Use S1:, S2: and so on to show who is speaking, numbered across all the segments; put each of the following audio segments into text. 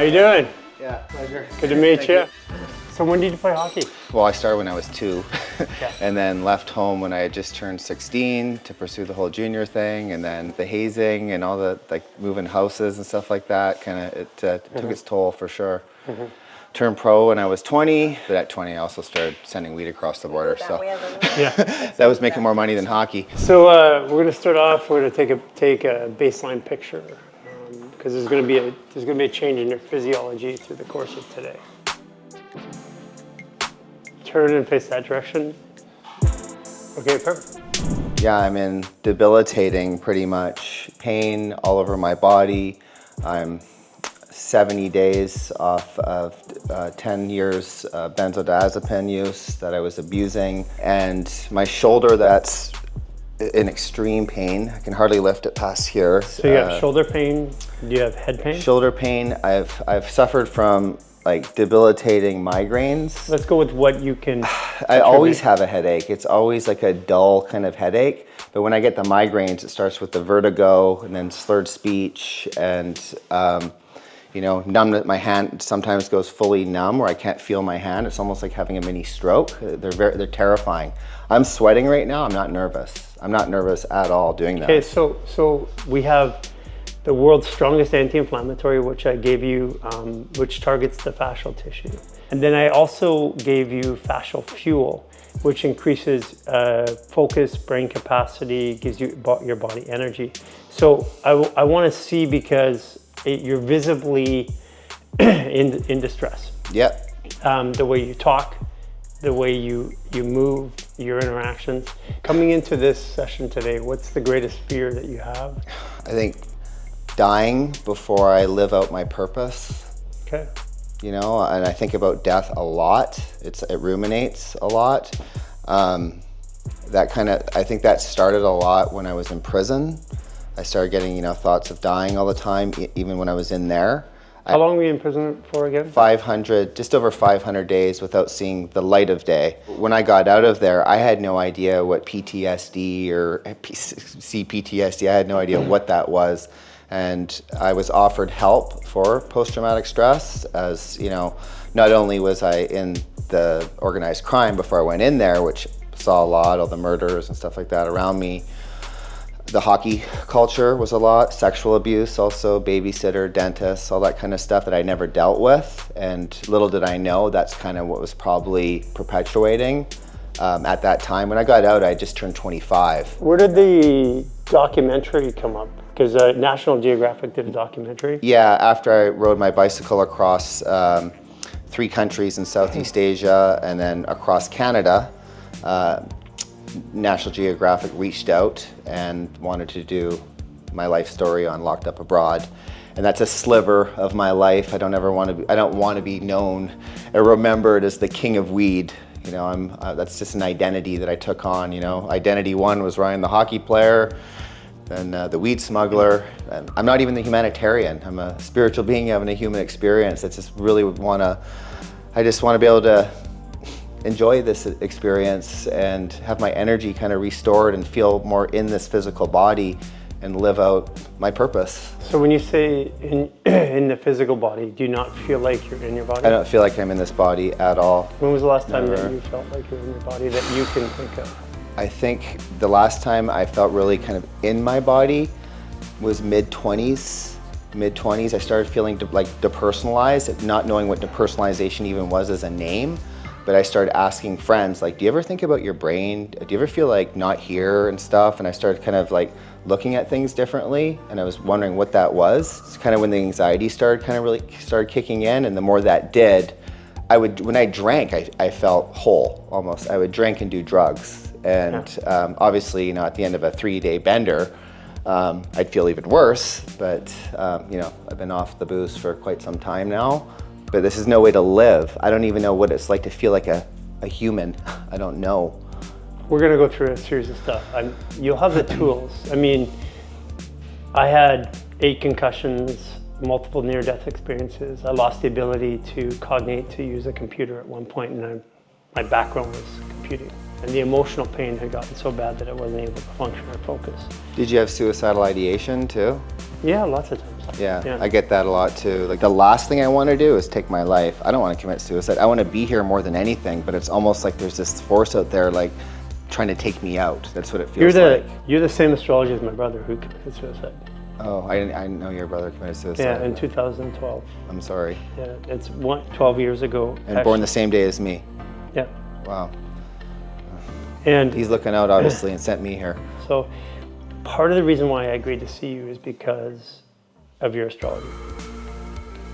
S1: How you doing?
S2: Yeah, pleasure.
S1: Good to meet you. So when did you play hockey?
S2: Well, I started when I was 2,
S1: Yeah.
S2: and then left home when I had just turned 16 to pursue the whole junior thing, and then the hazing and all the moving houses and stuff like that. It took its toll for sure. Turned pro when I was 20, but at 20 I also started sending weed across the border. So
S1: Yeah.
S2: that was making more money than hockey.
S1: So we're going to start off. We're going to take a baseline picture because there's going to be a change in your physiology through the course of today. Turn and face that direction. Okay, perfect.
S2: Yeah, I'm in debilitating pretty much pain all over my body. I'm 70 days off of 10 years benzodiazepine use that I was abusing, and my shoulder, that's in extreme pain. I can hardly lift it past here.
S1: So you have shoulder pain. Do you have head pain?
S2: Shoulder pain. I've suffered from debilitating migraines.
S1: Let's go with what you can.
S2: I always have a headache. It's always like a dull kind of headache. But when I get the migraines, it starts with the vertigo and then slurred speech and numbness. My hand sometimes goes fully numb where I can't feel my hand. It's almost like having a mini stroke. They're terrifying. I'm sweating right now. I'm not nervous. I'm not nervous at all doing that.
S1: Okay, so we have the world's strongest anti-inflammatory, which I gave you, which targets the fascial tissue. And then I also gave you fascial fuel, which increases focus, brain capacity, gives you your body energy. So I want to see, because you're visibly in distress.
S2: Yep.
S1: The way you talk, the way you move, your interactions. Coming into this session today, what's the greatest fear that you have?
S2: I think dying before I live out my purpose.
S1: Okay.
S2: And I think about death a lot. It ruminates a lot. I think that started a lot when I was in prison. I started getting, thoughts of dying all the time, even when I was in there.
S1: How long were you in prison for again?
S2: Just over 500 days without seeing the light of day. When I got out of there, I had no idea what PTSD or CPTSD, I had no idea what that was. And I was offered help for post-traumatic stress, as, not only was I in the organized crime before I went in there, which saw a lot, all the murders and stuff like that around me. The hockey culture was a lot, sexual abuse also, babysitter, dentist, all that kind of stuff that I never dealt with. And little did I know that's kind of what was probably perpetuating at that time. When I got out, I just turned 25.
S1: Where did the documentary come up? Because National Geographic did a documentary.
S2: Yeah, after I rode my bicycle across 3 countries in Southeast Asia and then across Canada, National Geographic reached out and wanted to do my life story on Locked Up Abroad. And that's a sliver of my life. I don't want to be known or remembered as the king of weed. That's just an identity that I took on. Identity 1 was Ryan the hockey player, then the weed smuggler. And I'm not even the humanitarian. I'm a spiritual being having a human experience. I just want to be able to enjoy this experience and have my energy kind of restored and feel more in this physical body and live out my purpose.
S1: So when you say in the physical body, do you not feel like you're in your body?
S2: I don't feel like I'm in this body at all.
S1: When was the last time that you felt like you're in your body that you can think of?
S2: I think the last time I felt really kind of in my body was mid-20s. I started feeling depersonalized, not knowing what depersonalization even was as a name. But I started asking friends, do you ever think about your brain? Do you ever feel like not here and stuff? And I started kind of looking at things differently, and I was wondering what that was. It's kind of when the anxiety started kicking in, and the more that did, when I drank, I felt whole almost. I would drink and do drugs. And obviously, at the end of a 3-day bender, I'd feel even worse, but I've been off the booze for quite some time now. But this is no way to live. I don't even know what it's like to feel like a human. I don't know.
S1: We're gonna go through a series of stuff. You'll have the tools. I had 8 concussions, multiple near-death experiences. I lost the ability to cognate, to use a computer at one point, and my background was computing. And the emotional pain had gotten so bad that I wasn't able to function or focus.
S2: Did you have suicidal ideation too?
S1: Yeah, lots of times.
S2: Yeah, I get that a lot too. Like the last thing I want to do is take my life. I don't want to commit suicide. I want to be here more than anything, but it's almost like there's this force out there like trying to take me out. That's what it feels like.
S1: You're the same astrology as my brother who committed suicide.
S2: Oh, I know your brother committed suicide.
S1: Yeah, in 2012.
S2: I'm sorry.
S1: Yeah, it's 12 years ago.
S2: And born the same day as me.
S1: Yeah.
S2: Wow.
S1: And
S2: he's looking out, obviously, and sent me here.
S1: So part of the reason why I agreed to see you is because of your astrology.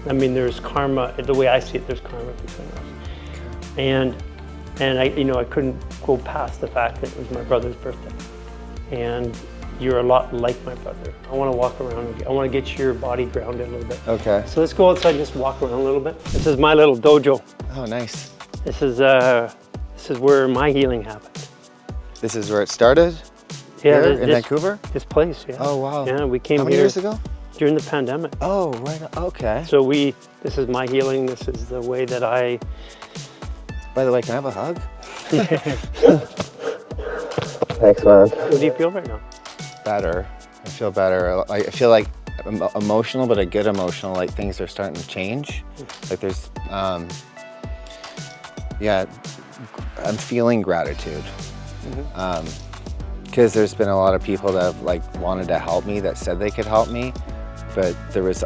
S1: I mean, there's karma, the way I see it, there's karma between us. And I couldn't go past the fact that it was my brother's birthday. And you're a lot like my brother. I want to walk around. I want to get your body grounded a little bit.
S2: Okay.
S1: So let's go outside and just walk around a little bit. This is my little dojo.
S2: Oh, nice.
S1: This is where my healing happened.
S2: This is where it started?
S1: Yeah,
S2: here in Vancouver?
S1: This place, yeah.
S2: Oh, wow.
S1: Yeah, we came here.
S2: How many years ago?
S1: During the pandemic.
S2: Oh, right. Okay.
S1: So this is my healing. This is the way that I...
S2: By the way, can I have a hug? Thanks, man.
S1: What do you feel right now?
S2: Better. I feel better. I feel like I'm emotional, but a good emotional, like things are starting to change. Like there's, yeah, I'm feeling gratitude. Because there's been a lot of people that have like wanted to help me, that said they could help me, but there was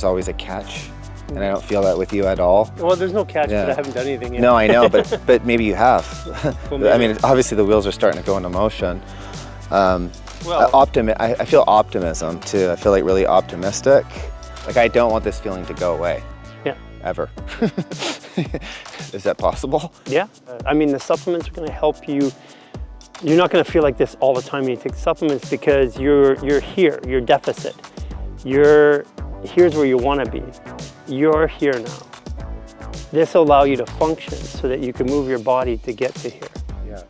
S2: always a catch. And I don't feel that with you at all.
S1: Well, there's no catch, but I haven't done anything yet.
S2: No, I know, but maybe you have.
S1: Well, maybe.
S2: I mean, obviously the wheels are starting to go into motion.
S1: Well,
S2: I feel optimism too. I feel like really optimistic. Like I don't want this feeling to go away.
S1: Yeah.
S2: Ever. Is that possible?
S1: Yeah. I mean, the supplements are going to help you. You're not going to feel like this all the time when you take supplements because you're here. You're deficit. Here's where you want to be. You're here now. This will allow you to function so that you can move your body to get to here.
S2: Yeah.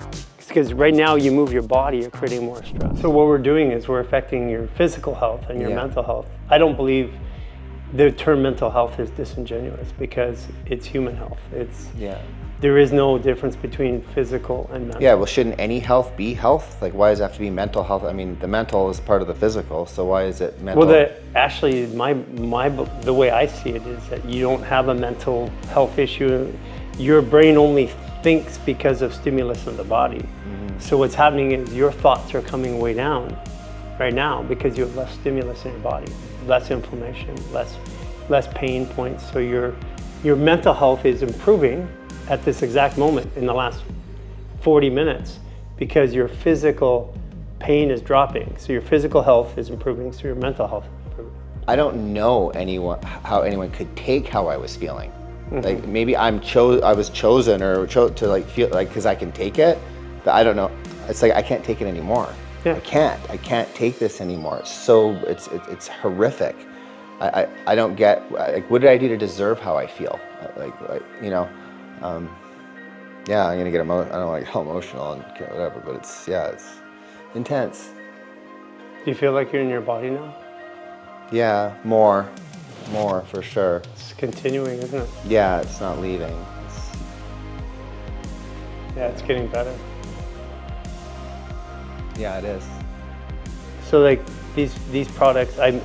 S1: Because right now you move your body, you're creating more stress. So what we're doing is we're affecting your physical health and your mental health. I don't believe the term mental health is disingenuous because it's human health. There is no difference between physical and mental.
S2: Yeah, well, shouldn't any health be health? Like, why does it have to be mental health? I mean, the mental is part of the physical, so why is it mental?
S1: Well, actually, the way I see it is that you don't have a mental health issue. Your brain only thinks because of stimulus in the body. So what's happening is your thoughts are coming way down right now because you have less stimulus in your body, less inflammation, less pain points. So your mental health is improving at this exact moment in the last 40 minutes because your physical pain is dropping. So your physical health is improving, so your mental health is improving.
S2: I don't know how anyone could take how I was feeling. Like maybe I was chosen to like feel like because I can take it, but I don't know. It's like I can't take it anymore.
S1: Yeah.
S2: I can't take this anymore. So it's horrific. I don't get like what did I do to deserve how I feel? Like you know. Yeah, I'm gonna get I don't want to get emotional and whatever, but it's intense.
S1: Do you feel like you're in your body now?
S2: Yeah, more for sure.
S1: It's continuing, isn't it?
S2: Yeah, it's not leaving.
S1: Yeah, it's getting better.
S2: Yeah, it is.
S1: So like these products, I'm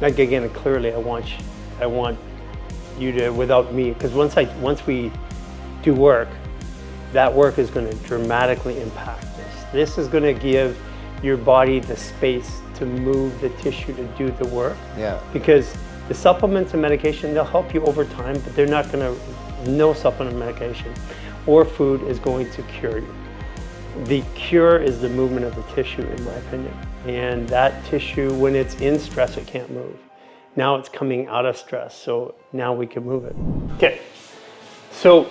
S1: like again clearly I want you to without me because once we do work, that work is going to dramatically impact this. This is going to give your body the space to move the tissue to do the work.
S2: Yeah.
S1: Because the supplements and medication, they'll help you over time, but they're not going to, no supplement medication or food is going to cure you. The cure is the movement of the tissue, in my opinion. And that tissue, when it's in stress, it can't move. Now it's coming out of stress, so now we can move it. Okay, so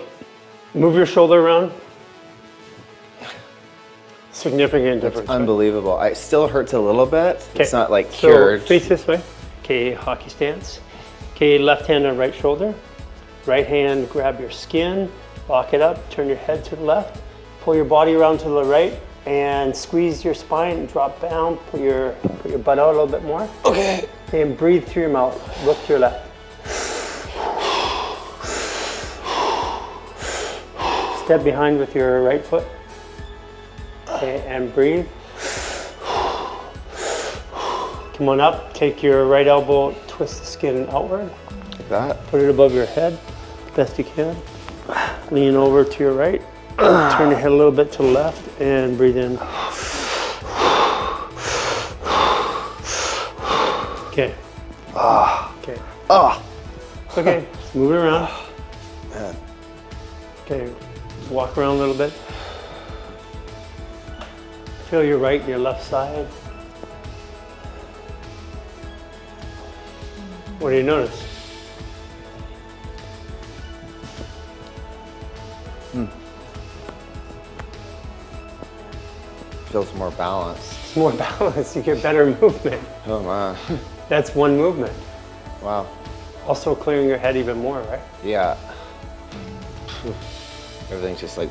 S1: move your shoulder around. Significant difference.
S2: Unbelievable. It still hurts a little bit.
S1: Okay.
S2: It's not like cured.
S1: So face this way. Okay, hockey stance. Okay, left hand on right shoulder. Right hand, grab your skin, lock it up, turn your head to the left, pull your body around to the right, and squeeze your spine, drop down, put your butt out a little bit more.
S2: Okay.
S1: And breathe through your mouth, look to your left. Step behind with your right foot. Okay, and breathe. Come on up, take your right elbow, twist the skin outward,
S2: Like that.
S1: put it above your head, best you can. Lean over to your right, turn your head a little bit to the left, and breathe in. Okay. Okay. Okay, just move it around.
S2: Man.
S1: Okay, walk around a little bit. Feel your right and your left side. What do you notice?
S2: Feels more balanced.
S1: It's more balanced, you get better movement.
S2: Oh man.
S1: That's one movement.
S2: Wow.
S1: Also clearing your head even more, right?
S2: Yeah. Everything's just like,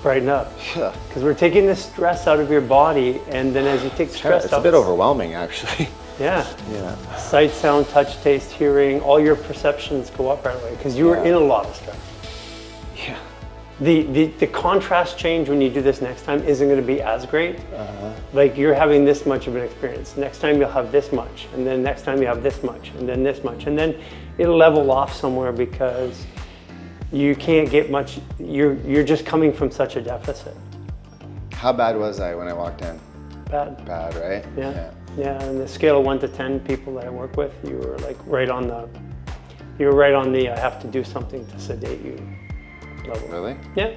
S1: Brighten up.
S2: yeah.
S1: Because we're taking the stress out of your body, and then as you take stress
S2: It's
S1: out,
S2: a bit overwhelming actually.
S1: Yeah.
S2: Yeah.
S1: Sight, sound, touch, taste, hearing, all your perceptions go up right away because you were in a lot of stress.
S2: Yeah.
S1: The contrast change when you do this next time isn't going to be as great. Like you're having this much of an experience. Next time you'll have this much, and then next time you have this much, and then this much, and then it'll level off somewhere because you can't get much. You're just coming from such a deficit.
S2: How bad was I when I walked in?
S1: Bad.
S2: Bad, right?
S1: Yeah. Yeah. On the scale of 1 to 10 people that I work with, you were like right on the. You were right on the. I have to do something to sedate you level.
S2: Really?
S1: Yeah.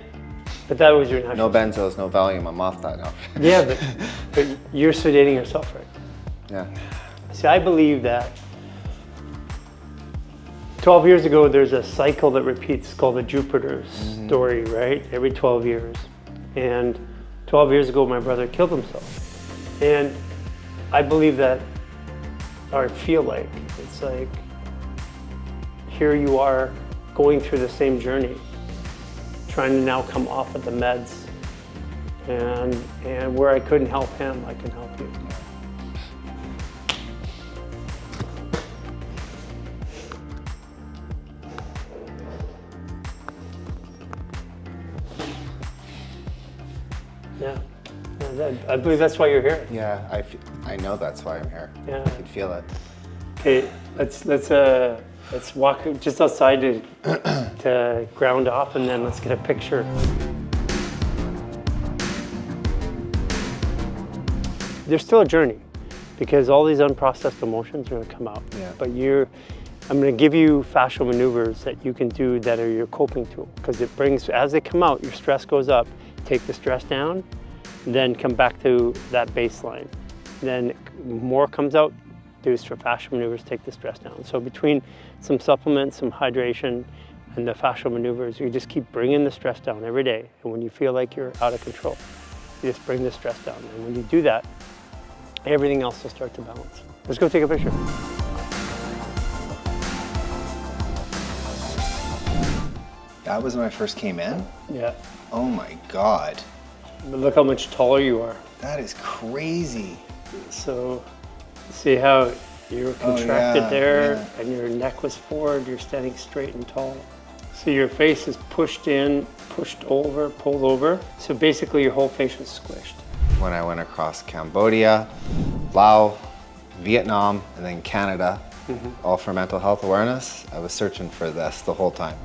S1: But that was your natural.
S2: No benzos, no Valium. I'm off that now.
S1: Yeah, but you're sedating yourself, right?
S2: Yeah.
S1: See, I believe that 12 years ago, there's a cycle that repeats called the Jupiter story, right? Every 12 years. And 12 years ago, my brother killed himself. And I believe that, or I feel like, it's like, here you are going through the same journey, trying to now come off of the meds. And where I couldn't help him, I can help you. Yeah, I believe that's why you're here.
S2: Yeah, I know that's why I'm here.
S1: Yeah.
S2: I can feel it.
S1: Okay, let's walk just outside to ground off, and then let's get a picture. There's still a journey, because all these unprocessed emotions are going to come out.
S2: Yeah.
S1: But I'm going to give you fascial maneuvers that you can do that are your coping tool, because it brings, as they come out, your stress goes up. Take the stress down, then come back to that baseline. Then more comes out, do fascial maneuvers, take the stress down. So between some supplements, some hydration, and the fascial maneuvers, you just keep bringing the stress down every day. And when you feel like you're out of control, you just bring the stress down. And when you do that, everything else will start to balance. Let's go take a picture.
S2: That was when I first came in?
S1: Yeah.
S2: Oh my God.
S1: But look how much taller you are.
S2: That is crazy.
S1: So see how you were contracted
S2: yeah,
S1: there,
S2: yeah.
S1: and your neck was forward, you're standing straight and tall. So your face is pushed in, pushed over, pulled over. So basically your whole face was squished.
S2: When I went across Cambodia, Laos, Vietnam, and then Canada, all for mental health awareness, I was searching for this the whole time.